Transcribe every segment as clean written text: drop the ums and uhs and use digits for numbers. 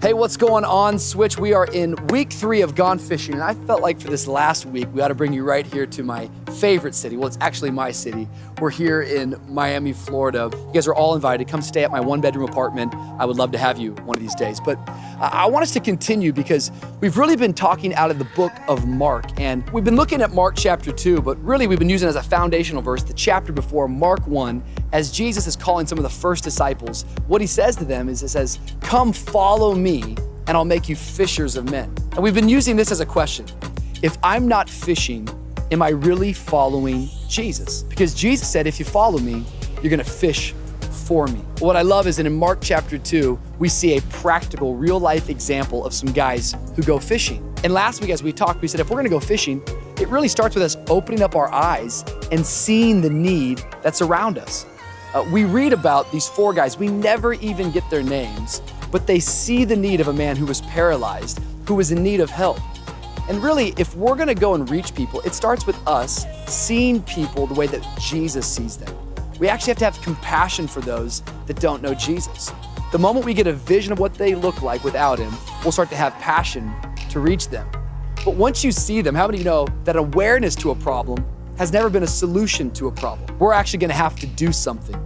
Hey, what's going on, Switch? We are in week 3 of Gone Fishing, and I felt like for this last week, we ought to bring you right here to my favorite city. Well, it's actually my city. We're here in Miami, Florida. You guys are all invited. Come stay at my 1-bedroom apartment. I would love to have you one of these days. But I want us to continue because we've really been talking out of the book of Mark, and we've been looking at Mark chapter 2, but really we've been using as a foundational verse the chapter before, Mark 1, as Jesus is calling some of the first disciples. What he says to them is, he says, "Come follow me, and I'll make you fishers of men." And we've been using this as a question. If I'm not fishing, am I really following Jesus? Because Jesus said, if you follow me, you're gonna fish for me. What I love is that in Mark chapter 2, we see a practical, real life example of some guys who go fishing. And last week as we talked, we said, if we're gonna go fishing, it really starts with us opening up our eyes and seeing the need that's around us. We read about these 4 guys, we never even get their names, but they see the need of a man who was paralyzed, who was in need of help. And really, if we're gonna go and reach people, it starts with us seeing people the way that Jesus sees them. We actually have to have compassion for those that don't know Jesus. The moment we get a vision of what they look like without him, we'll start to have passion to reach them. But once you see them, how many know that awareness to a problem has never been a solution to a problem? We're actually gonna have to do something.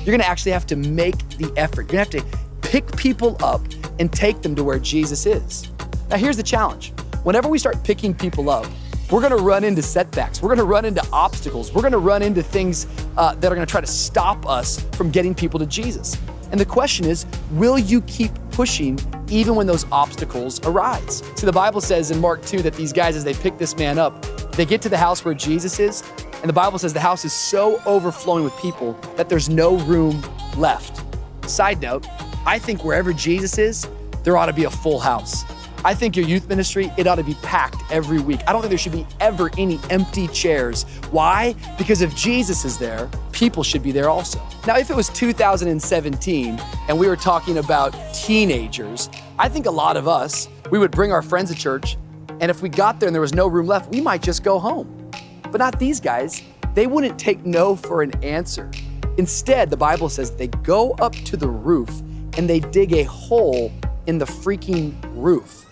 You're gonna actually have to make the effort. You're gonna have to pick people up and take them to where Jesus is. Now here's the challenge. Whenever we start picking people up, we're gonna run into setbacks. We're gonna run into obstacles. We're gonna run into things that are gonna try to stop us from getting people to Jesus. And the question is, will you keep pushing even when those obstacles arise? See, the Bible says in Mark 2 that these guys, as they pick this man up, they get to the house where Jesus is, and the Bible says the house is so overflowing with people that there's no room left. Side note, I think wherever Jesus is, there ought to be a full house. I think your youth ministry, it ought to be packed every week. I don't think there should be ever any empty chairs. Why? Because if Jesus is there, people should be there also. Now, if it was 2017 and we were talking about teenagers, I think a lot of us, we would bring our friends to church, and if we got there and there was no room left, we might just go home. But not these guys. They wouldn't take no for an answer. Instead, the Bible says they go up to the roof and they dig a hole in the freaking roof.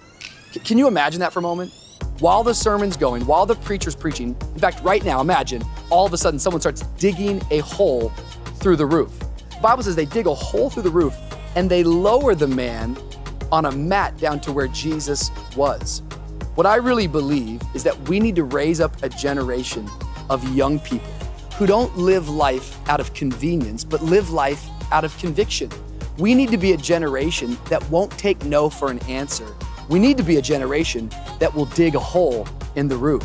Can you imagine that for a moment? While the sermon's going, while the preacher's preaching, in fact, right now, imagine all of a sudden someone starts digging a hole through the roof. The Bible says they dig a hole through the roof and they lower the man on a mat down to where Jesus was. What I really believe is that we need to raise up a generation of young people who don't live life out of convenience, but live life out of conviction. We need to be a generation that won't take no for an answer. We need to be a generation that will dig a hole in the roof.